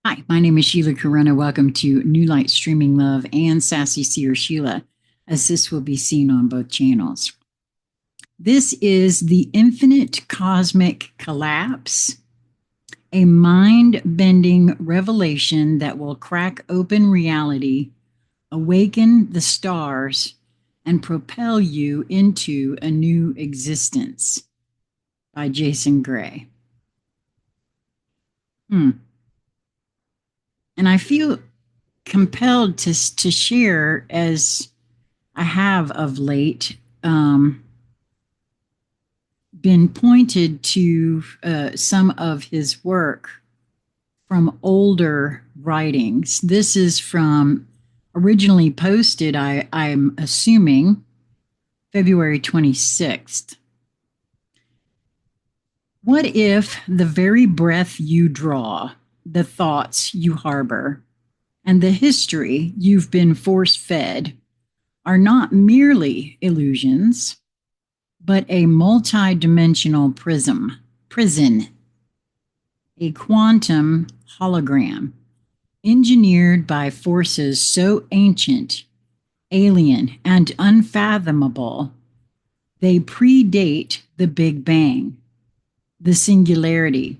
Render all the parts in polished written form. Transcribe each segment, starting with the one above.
Hi, my name is Sheila Karuna. Welcome to New Light Streaming Love and Sassy Seer Sheila, as this will be seen on both channels. This is the infinite cosmic collapse, a mind-bending revelation that will crack open reality, awaken the stars, and propel you into a new existence, by Jason Gray. And I feel compelled to share, as I have of late, been pointed to some of his work from older writings. This is from originally posted, I'm assuming, February 26th. What if the very breath you draw, the thoughts you harbor, and the history you've been force-fed are not merely illusions, but a multi-dimensional prison, a quantum hologram, engineered by forces so ancient, alien, and unfathomable, they predate the Big Bang, the singularity,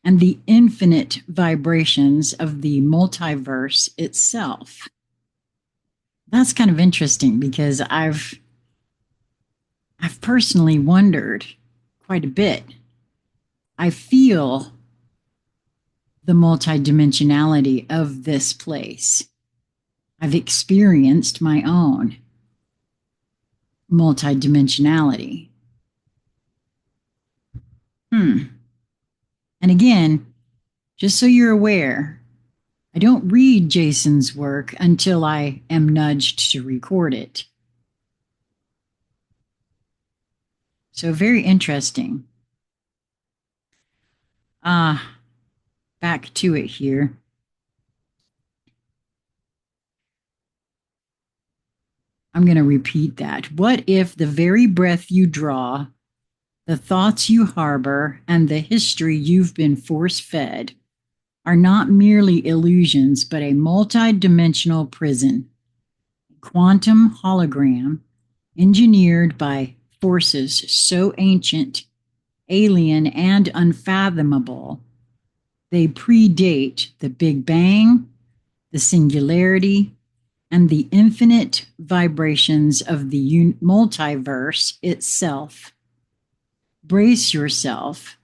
and the infinite vibrations of the multiverse itself. That's kind of interesting because I've personally wondered quite a bit. I feel the multidimensionality of this place. I've experienced my own multidimensionality. And again, just so you're aware, I don't read Jason's work until I am nudged to record it. So very interesting. Back to it here. I'm going to repeat that. What if the very breath you draw, the thoughts you harbor, and the history you've been force-fed are not merely illusions, but a multi-dimensional prison, a quantum hologram engineered by forces so ancient, alien, and unfathomable, they predate the Big Bang, the singularity, and the infinite vibrations of the multiverse itself. Brace yourself,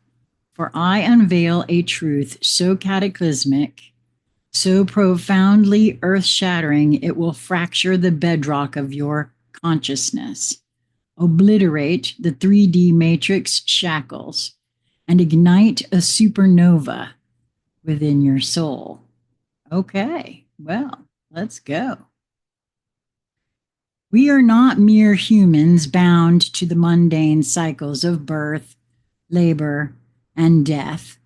for I unveil a truth so cataclysmic, so profoundly earth-shattering, it will fracture the bedrock of your consciousness, obliterate the 3D matrix shackles, and ignite a supernova within your soul. Okay, well, let's go. We are not mere humans bound to the mundane cycles of birth, labor, and death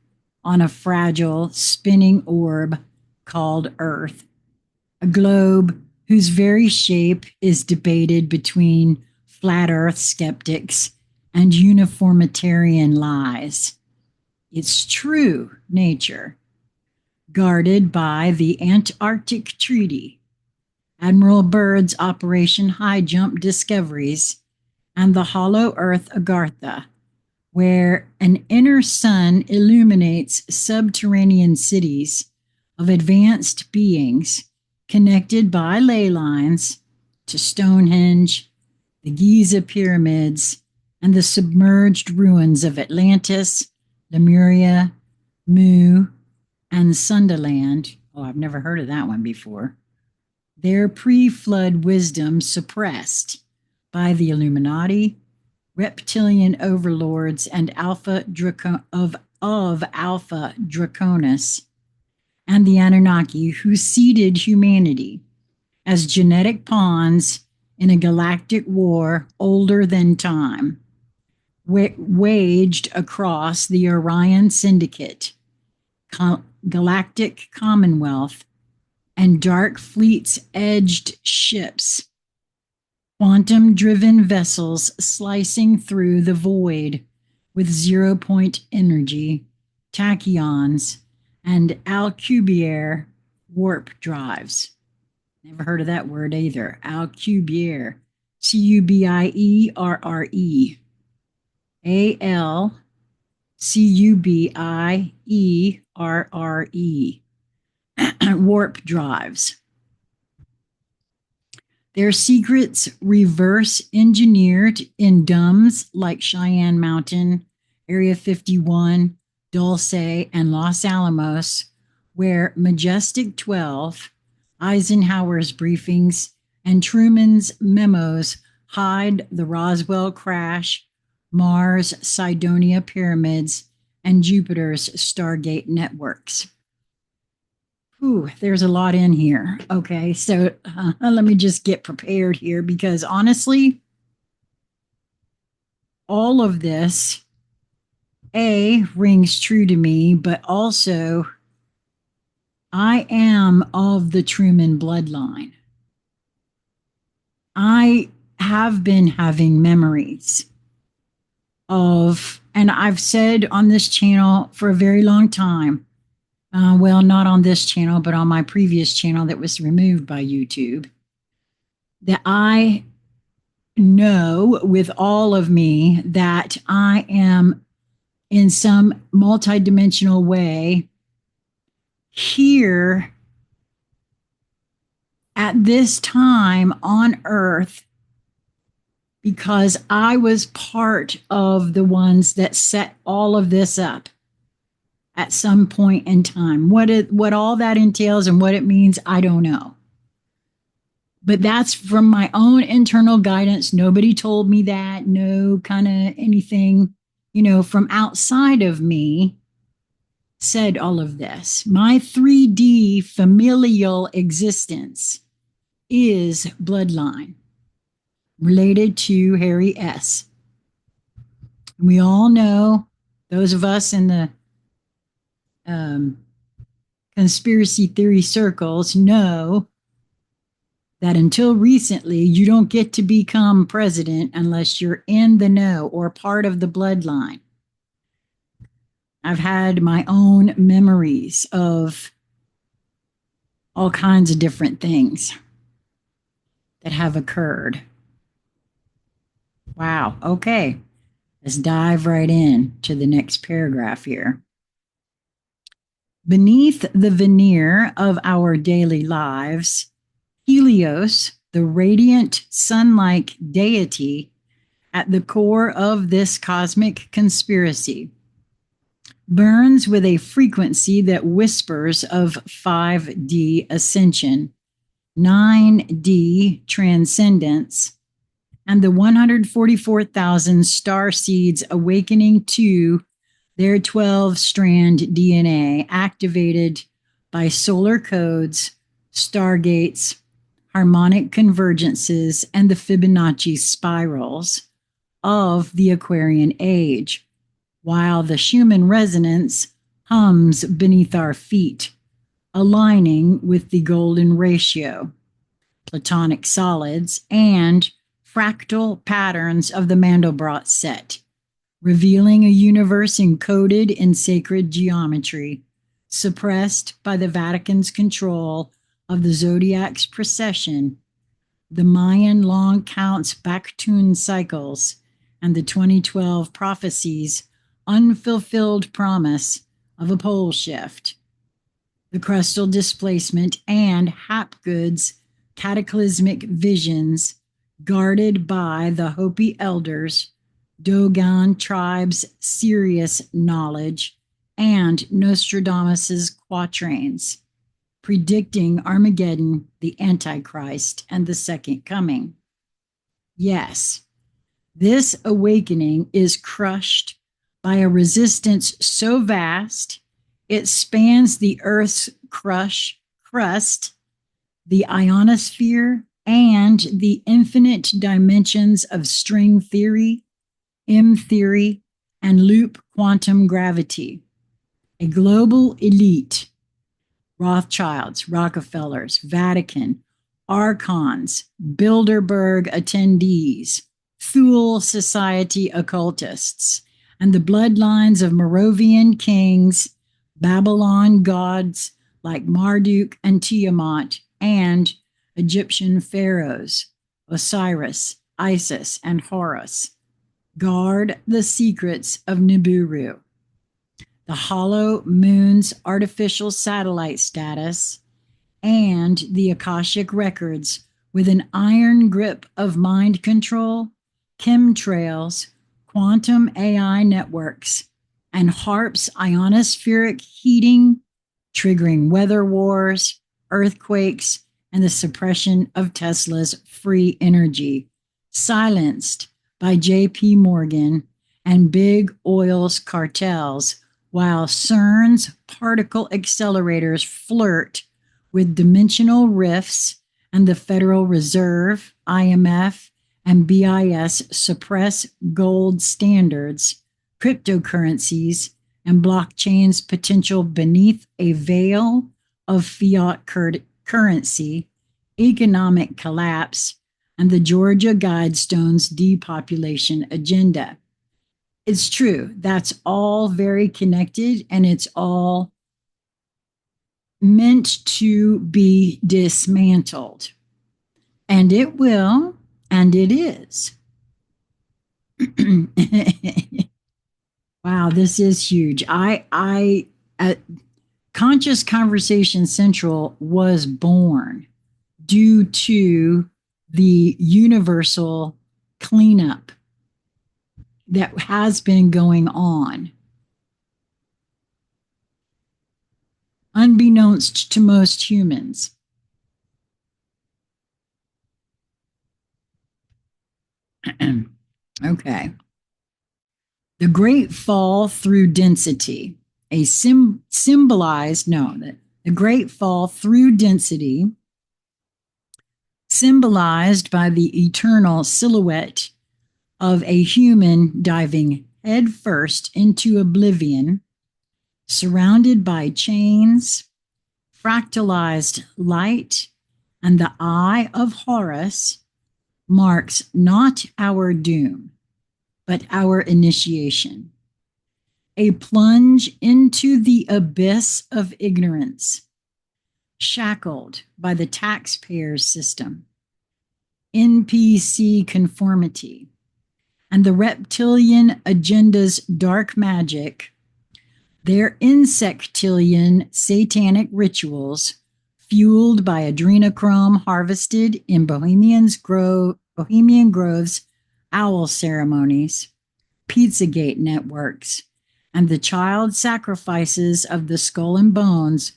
on a fragile, spinning orb called Earth, a globe whose very shape is debated between flat Earth skeptics and uniformitarian lies. Its true nature, guarded by the Antarctic Treaty, Admiral Byrd's Operation High Jump discoveries, and the Hollow Earth Agartha, where an inner sun illuminates subterranean cities of advanced beings connected by ley lines to Stonehenge, the Giza pyramids, and the submerged ruins of Atlantis, Lemuria, Mu, and Sundaland. Oh, I've never heard of that one before. Their pre-flood wisdom suppressed by the Illuminati, reptilian overlords, and Alpha Draconis, and the Anunnaki, who seeded humanity as genetic pawns in a galactic war older than time, waged across the Orion Syndicate, Galactic Commonwealth, and dark fleets edged ships, quantum-driven vessels slicing through the void with zero-point energy, tachyons, and Alcubierre warp drives. Never heard of that word either. Alcubierre. Cubierre. Alcubierre. Warp drives. Their secrets reverse engineered in DUMBs like Cheyenne Mountain, Area 51, Dulce, and Los Alamos, where Majestic 12, Eisenhower's briefings, and Truman's memos hide the Roswell crash, Mars' Cydonia pyramids, and Jupiter's Stargate networks. Ooh, there's a lot in here. Okay, so let me just get prepared here because honestly, all of this, rings true to me, but also I am of the Truman bloodline. I have been having memories of, and I've said on this channel for a very long time, well, not on this channel, but on my previous channel that was removed by YouTube, that I know with all of me that I am in some multidimensional way here at this time on Earth because I was part of the ones that set all of this up at some point in time. What all that entails and what it means, I don't know. But that's from my own internal guidance. Nobody told me that. No kind of anything, from outside of me said all of this. My 3D familial existence is bloodline related to Harry S. We all know, those of us in the conspiracy theory circles know that until recently, you don't get to become president unless you're in the know or part of the bloodline. I've had my own memories of all kinds of different things that have occurred. Wow. Okay. Let's dive right in to the next paragraph here. Beneath the veneer of our daily lives, Helios, the radiant sun-like deity at the core of this cosmic conspiracy, burns with a frequency that whispers of 5D ascension, 9D transcendence, and the 144,000 star seeds awakening to their 12-strand DNA activated by solar codes, stargates, harmonic convergences, and the Fibonacci spirals of the Aquarian age, while the Schumann resonance hums beneath our feet, aligning with the golden ratio, Platonic solids, and fractal patterns of the Mandelbrot set, revealing a universe encoded in sacred geometry, suppressed by the Vatican's control of the zodiac's precession, the Mayan long counts Baktun cycles, and the 2012 prophecies' unfulfilled promise of a pole shift, the crustal displacement, and Hapgood's cataclysmic visions guarded by the Hopi elders, Dogon tribes' Sirius knowledge, and Nostradamus's quatrains, predicting Armageddon, the Antichrist, and the second coming. Yes, this awakening is crushed by a resistance so vast it spans the Earth's crust, the ionosphere, and the infinite dimensions of string theory, M theory, and loop quantum gravity. A global elite, Rothschilds, Rockefellers, Vatican, Archons, Bilderberg attendees, Thule Society occultists, and the bloodlines of Moravian kings, Babylon gods like Marduk and Tiamat, and Egyptian pharaohs, Osiris, Isis, and Horus, guard the secrets of Nibiru. The hollow moon's artificial satellite status and the Akashic records with an iron grip of mind control, chemtrails, quantum AI networks, and HARP's ionospheric heating, triggering weather wars, earthquakes, and the suppression of Tesla's free energy, silenced by JP Morgan and big oil's cartels, while CERN's particle accelerators flirt with dimensional rifts and the Federal Reserve, IMF, and BIS suppress gold standards, cryptocurrencies, and blockchain's potential beneath a veil of fiat currency, economic collapse, and the Georgia Guidestone's depopulation agenda. It's true, that's all very connected, and it's all meant to be dismantled. And it will, and it is. Wow, this is huge. Conscious Conversation Central was born due to the universal cleanup that has been going on, unbeknownst to most humans. Okay. The Great Fall Through Density, the Great Fall Through Density, symbolized by the eternal silhouette of a human diving headfirst into oblivion, surrounded by chains, fractalized light, and the Eye of Horus, marks not our doom, but our initiation. A plunge into the abyss of ignorance, shackled by the taxpayer's system, NPC conformity, and the reptilian agenda's dark magic, their insectilian satanic rituals, fueled by adrenochrome harvested in Bohemian Grove's owl ceremonies, Pizzagate networks, and the child sacrifices of the Skull and Bones,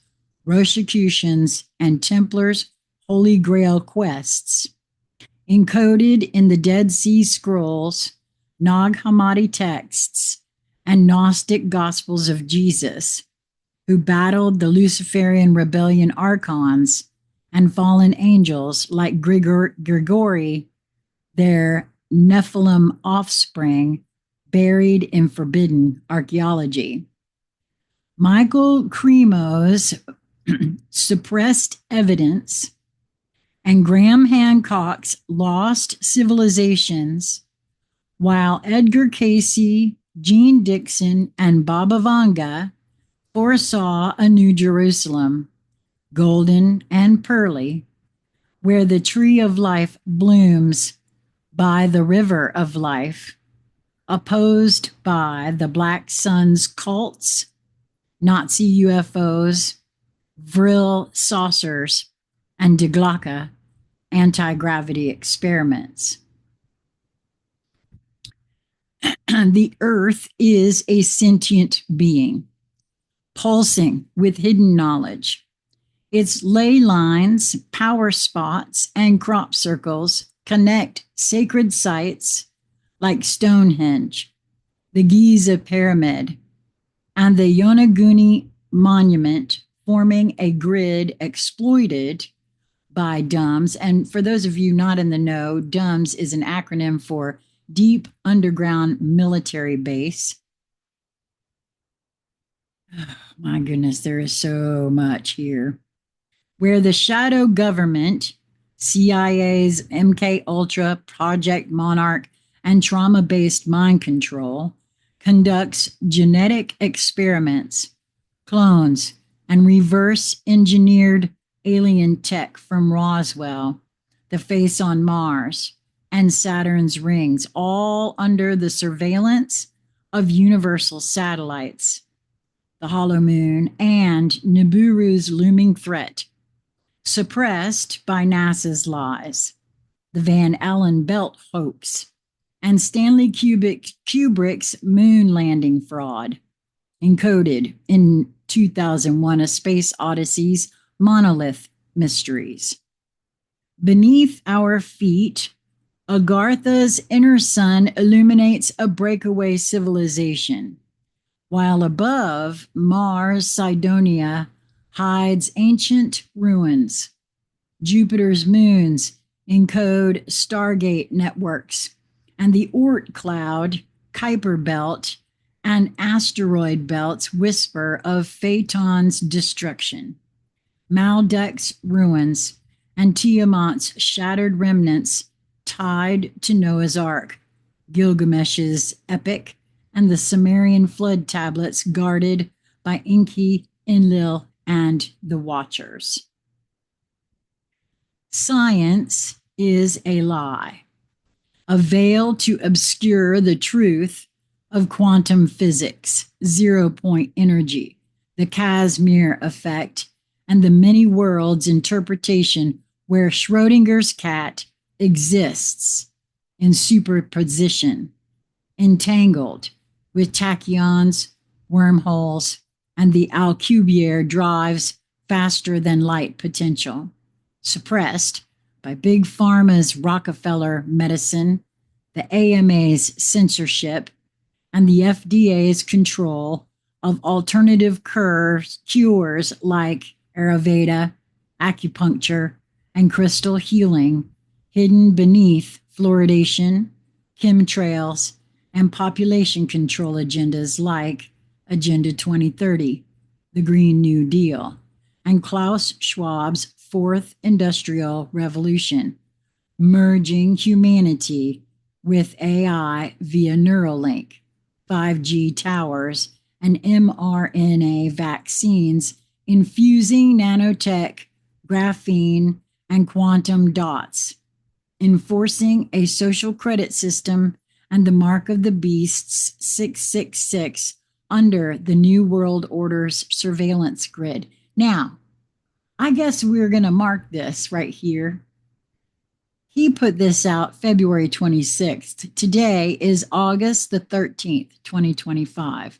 Rosicrucians, and Templars' Holy Grail quests, encoded in the Dead Sea Scrolls, Nag Hammadi texts, and Gnostic Gospels of Jesus, who battled the Luciferian rebellion archons and fallen angels like Grigori, their Nephilim offspring, buried in forbidden archaeology. Michael Cremo's Suppressed Evidence and Graham Hancock's Lost Civilizations, while Edgar Cayce, Gene Dixon, and Baba Vanga foresaw a New Jerusalem, golden and pearly, where the tree of life blooms by the river of life, opposed by the Black Sun's cults, Nazi UFOs, Vril saucers, and De Glocke anti-gravity experiments. The earth is a sentient being, pulsing with hidden knowledge. Its ley lines, power spots, and crop circles connect sacred sites like Stonehenge, the Giza Pyramid, and the Yonaguni Monument, forming a grid exploited by DUMS. And for those of you not in the know, DUMS is an acronym for Deep Underground Military Base. Oh, my goodness, there is so much here. Where the shadow government, CIA's MK Ultra, Project Monarch, and trauma-based mind control, conducts genetic experiments clones, and reverse engineered alien tech from Roswell, the face on Mars, and Saturn's rings, all under the surveillance of universal satellites, the hollow moon, and Nibiru's looming threat, suppressed by NASA's lies, the Van Allen belt hoax, and Stanley Kubrick's moon landing fraud, encoded in 2001 A Space Odyssey's monolith mysteries. Beneath our feet, Agartha's inner sun illuminates a breakaway civilization, while above, Mars Cydonia hides ancient ruins. Jupiter's moons encode Stargate networks, and the Oort cloud, Kuiper belt, and asteroid belts whisper of Phaeton's destruction. Maldek's ruins and Tiamat's shattered remnants tied to Noah's Ark, Gilgamesh's epic, and the Sumerian flood tablets guarded by Enki, Enlil, and the Watchers. Science is a lie, a veil to obscure the truth of quantum physics, zero-point energy, the Casimir effect, and the many worlds interpretation where Schrodinger's cat exists in superposition, entangled with tachyons, wormholes, and the Alcubierre drives faster than light potential, suppressed by Big Pharma's Rockefeller medicine, the AMA's censorship, and the FDA's control of alternative cures like Ayurveda, acupuncture, and crystal healing, hidden beneath fluoridation, chemtrails, and population control agendas like Agenda 2030, the Green New Deal, and Klaus Schwab's Fourth Industrial Revolution, merging humanity with AI via Neuralink, 5G towers, and mRNA vaccines, infusing nanotech, graphene, and quantum dots, enforcing a social credit system and the mark of the beast's 666 under the New World Order's surveillance grid. Now, I guess we're going to mark this right here. He put this out February 26th. Today is August the 13th, 2025.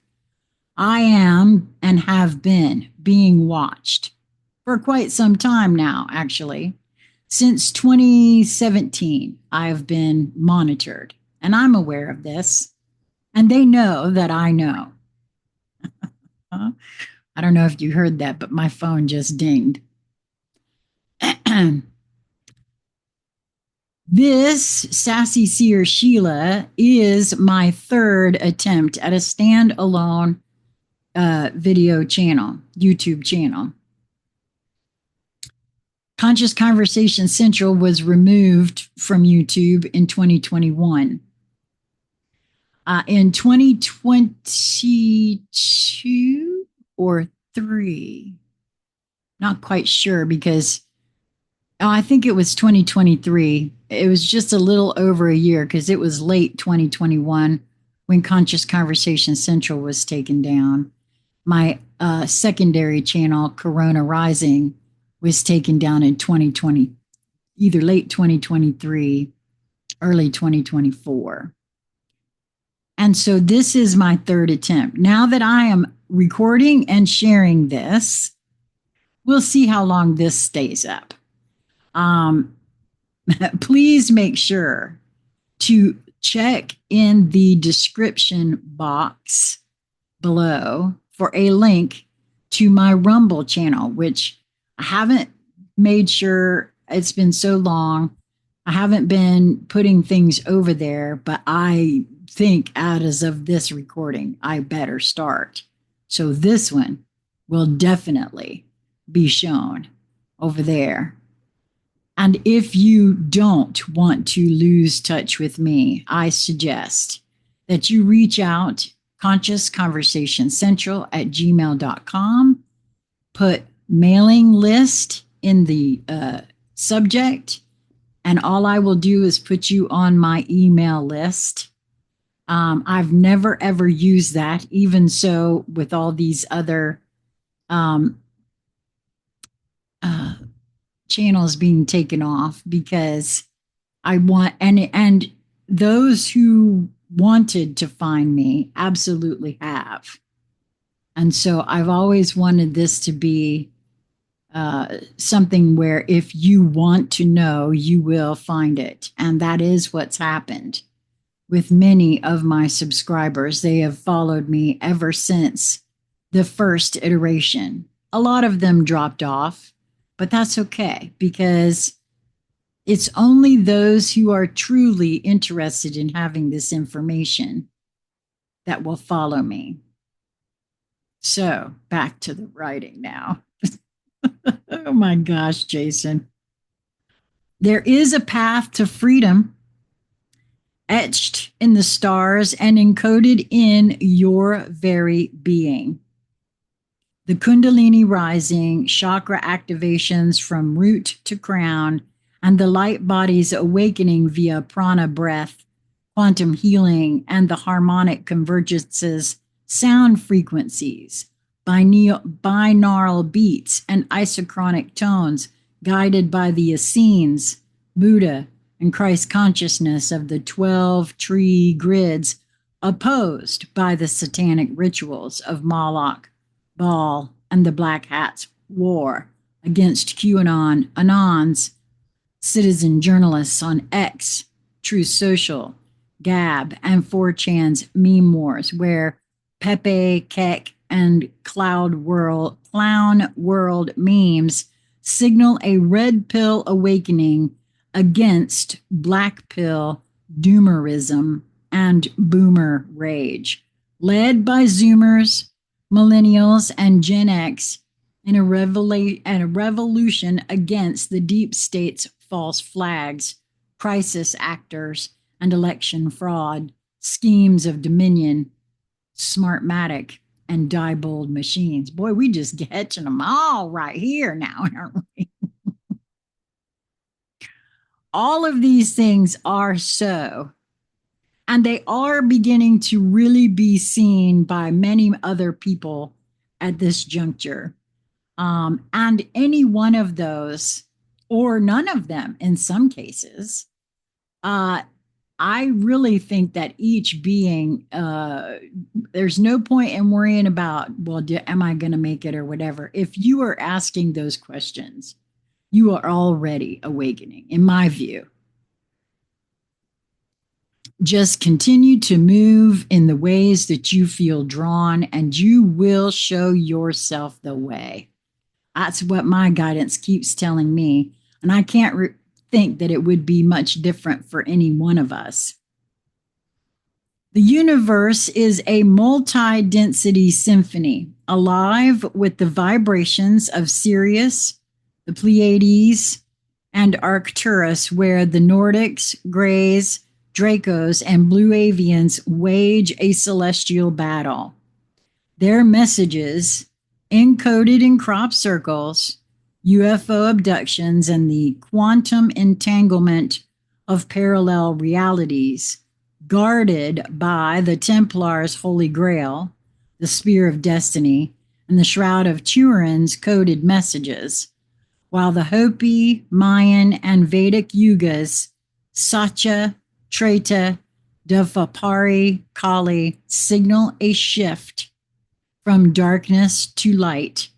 I am and have been being watched for quite some time now, actually. Since 2017, I have been monitored, and I'm aware of this, and they know that I know. I don't know if you heard that, but my phone just dinged. This Sassy Seer Sheila is my third attempt at a standalone video channel, YouTube channel. Conscious Conversation Central was removed from YouTube in 2021. In 2022 or 3, not quite sure because I think it was 2023. It was just a little over a year because it was late 2021 when Conscious Conversation Central was taken down. My secondary channel, Karuna Rising, was taken down in 2020, either late 2023, early 2024. And so this is my third attempt. Now that I am recording and sharing this, we'll see how long this stays up. Please make sure to check in the description box below for a link to my Rumble channel, which I haven't made sure. It's been so long. I haven't been putting things over there, but I think as of this recording, I better start. So this one will definitely be shown over there. And if you don't want to lose touch with me, I suggest that you reach out consciousconversationscentral@gmail.com. Put mailing list in the subject, and all I will do is put you on my email list. I've never ever used that, even so, with all these other um, channels being taken off, because I want, and those who wanted to find me absolutely have. And so I've always wanted this to be something where if you want to know, you will find it. And that is what's happened with many of my subscribers. They have followed me ever since the first iteration. A lot of them dropped off, but that's okay, because it's only those who are truly interested in having this information that will follow me. So back to the writing now. Oh my gosh, Jason. There is a path to freedom etched in the stars and encoded in your very being. The Kundalini rising, chakra activations from root to crown, and the light body's awakening via prana breath, quantum healing, and the harmonic convergences, sound frequencies, binaural beats, and isochronic tones guided by the Essenes, Buddha, and Christ consciousness of the 12 tree grids, opposed by the satanic rituals of Moloch, Baal, and the Black Hats' war against QAnon, Anons, citizen journalists on X, Truth Social, Gab, and 4chan's meme wars, where Pepe, Keck, and Clown World memes signal a red pill awakening against black pill doomerism and boomer rage, led by Zoomers, Millennials, and Gen X, in a revolution against the deep state's false flags, crisis actors, and election fraud, schemes of dominion, Smartmatic, and Diebold machines. Boy, we just catching them all right here now, aren't we? All of these things are so, and they are beginning to really be seen by many other people at this juncture. And any one of those, or none of them in some cases, I really think that each being, there's no point in worrying about, well, am I going to make it or whatever. If you are asking those questions, you are already awakening, in my view. Just continue to move in the ways that you feel drawn, and you will show yourself the way. That's what my guidance keeps telling me. And I can't think that it would be much different for any one of us. The universe is a multi-density symphony, alive with the vibrations of Sirius, the Pleiades, and Arcturus, where the Nordics, Greys, Dracos, and Blue Avians wage a celestial battle. Their messages, encoded in crop circles, UFO abductions, and the quantum entanglement of parallel realities, guarded by the Templars' Holy Grail, the Spear of Destiny, and the Shroud of Turin's coded messages, while the Hopi, Mayan, and Vedic yugas, Satya, Treta, Dvapari, Kali, signal a shift from darkness to light,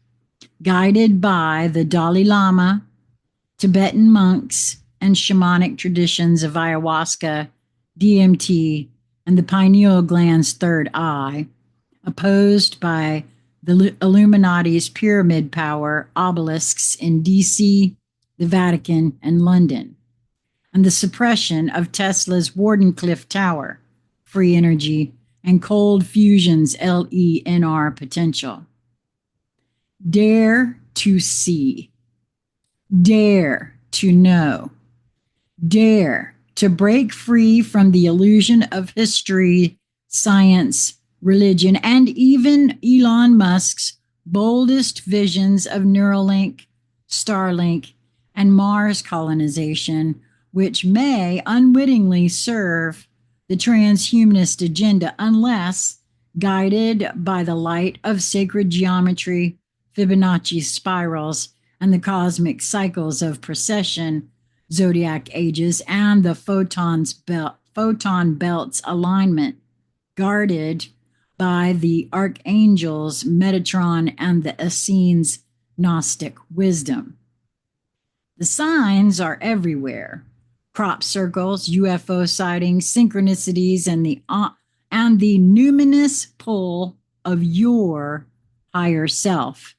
guided by the Dalai Lama, Tibetan monks, and shamanic traditions of ayahuasca, DMT, and the pineal gland's third eye, opposed by the Illuminati's pyramid power obelisks in DC, the Vatican, and London, and the suppression of Tesla's Wardenclyffe Tower, free energy, and cold fusion's LENR potential. Dare to see. Dare to know. Dare to break free from the illusion of history, science, religion, and even Elon Musk's boldest visions of Neuralink, Starlink, and Mars colonization, which may unwittingly serve the transhumanist agenda unless guided by the light of sacred geometry, Fibonacci spirals, and the cosmic cycles of precession, zodiac ages, and the photon belts alignment, guarded by the archangels Metatron and the Essenes Gnostic wisdom. The signs are everywhere: crop circles, UFO sightings, synchronicities, and the numinous pull of your higher self,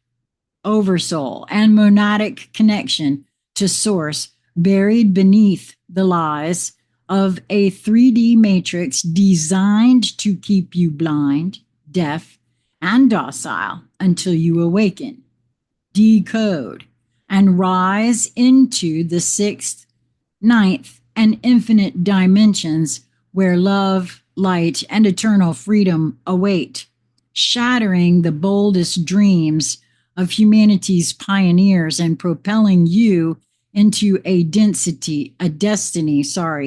oversoul, and monadic connection to source buried beneath the lies of a 3D matrix designed to keep you blind, deaf, and docile until you awaken, decode, and rise into the sixth, ninth, and infinite dimensions where love, light, and eternal freedom await, shattering the boldest dreams of humanity's pioneers and propelling you into a destiny,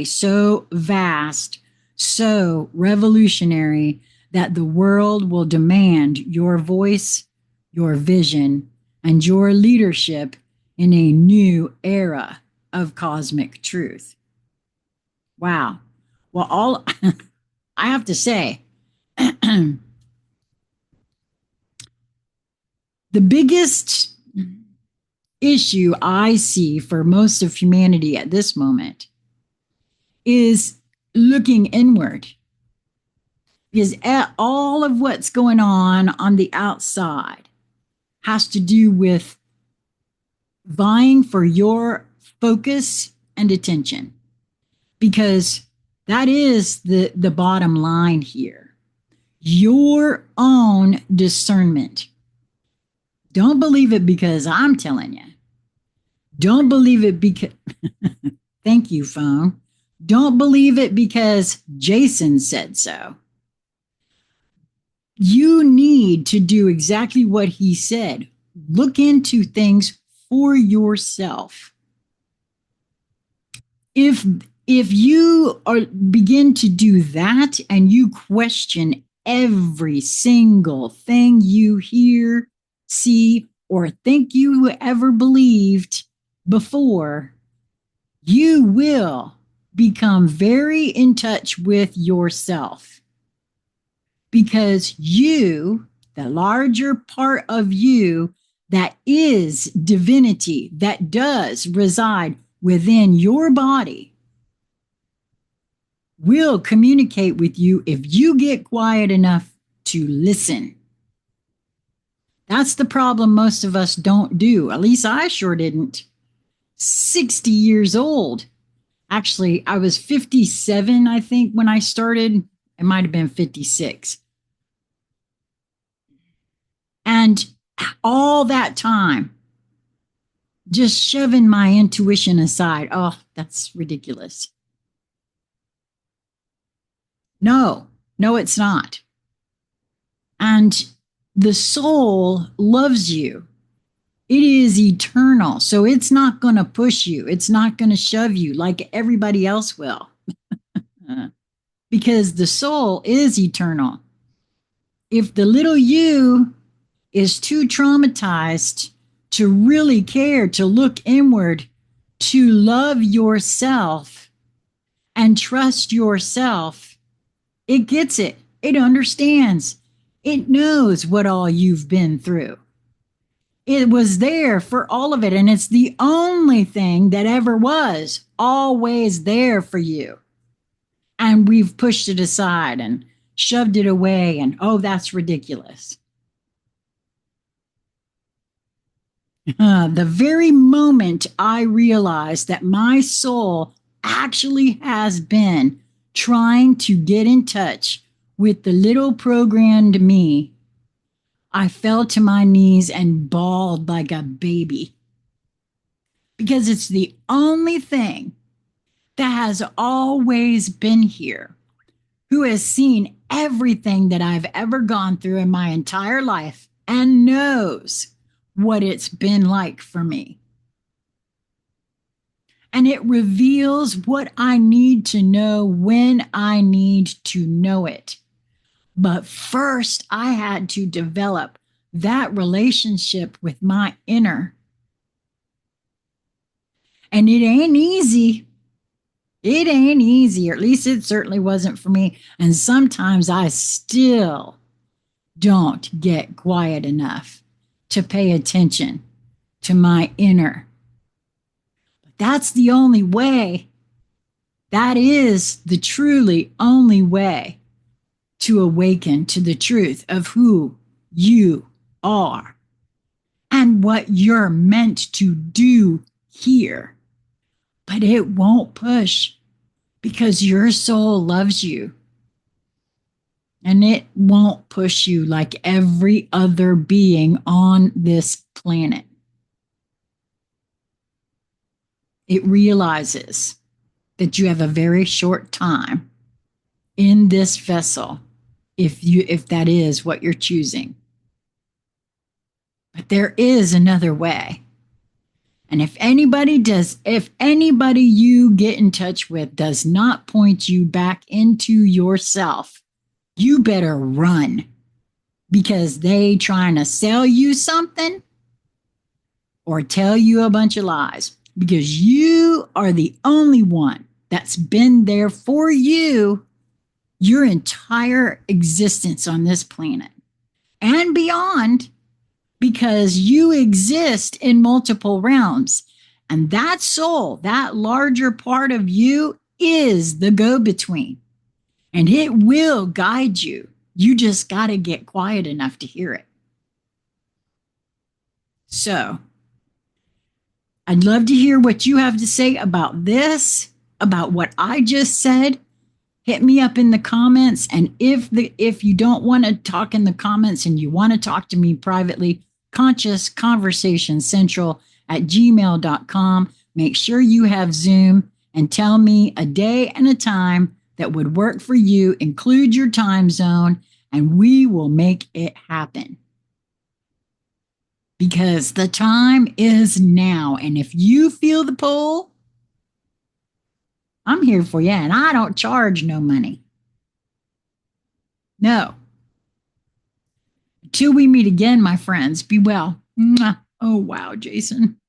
so vast, so revolutionary that the world will demand your voice, your vision, and your leadership in a new era of cosmic truth. Wow. Well, I have to say, the biggest issue I see for most of humanity at this moment is looking inward. Because all of what's going on the outside has to do with vying for your focus and attention. Because that is the bottom line here. Your own discernment. Don't believe it because I'm telling you. Don't believe it because, thank you, phone. Don't believe it because Jason said so. You need to do exactly what he said. Look into things for yourself. If you begin to do that and you question every single thing you hear, see, or think you ever believed before, you will become very in touch with yourself. Because you, the larger part of you that is divinity, that does reside within your body, will communicate with you if you get quiet enough to listen. That's the problem most of us don't do. At least I sure didn't. 60 years old. Actually, I was 57, I think, when I started. It might have been 56. And all that time, just shoving my intuition aside. Oh, that's ridiculous. No, it's not. And the soul loves you. It is eternal. So it's not going to push you. It's not going to shove you like everybody else will. Because the soul is eternal. If the little you is too traumatized to really care, to look inward, to love yourself and trust yourself, it gets it. It understands. It knows what all you've been through. It was there for all of it. And it's the only thing that ever was always there for you. And we've pushed it aside and shoved it away. And, oh, that's ridiculous. The very moment I realized that my soul actually has been trying to get in touch with the little programmed me, I fell to my knees and bawled like a baby. Because it's the only thing that has always been here, who has seen everything that I've ever gone through in my entire life and knows what it's been like for me. And it reveals what I need to know when I need to know it. But first, I had to develop that relationship with my inner. And it ain't easy. It ain't easy, or at least it certainly wasn't for me. And sometimes I still don't get quiet enough to pay attention to my inner. But that's the only way. That is the truly only way to awaken to the truth of who you are and what you're meant to do here. But it won't push because your soul loves you. And it won't push you like every other being on this planet. It realizes that you have a very short time in this vessel if that is what you're choosing. But there is another way. And if anybody you get in touch with does not point you back into yourself, you better run, because they trying to sell you something or tell you a bunch of lies, because you are the only one that's been there for you your entire existence on this planet and beyond, because you exist in multiple realms. And that soul, that larger part of you, is the go-between. And it will guide you. You just got to get quiet enough to hear it. So, I'd love to hear what you have to say about this, about what I just said. Hit me up in the comments. And if you don't want to talk in the comments and you want to talk to me privately, consciousconversationscentral@gmail.com. Make sure you have Zoom and tell me a day and a time that would work for you. Include your time zone, and we will make it happen. Because the time is now. And if you feel the pull, I'm here for you. And I don't charge no money. No. Till we meet again, my friends, be well. Mwah. Oh, wow, Jason.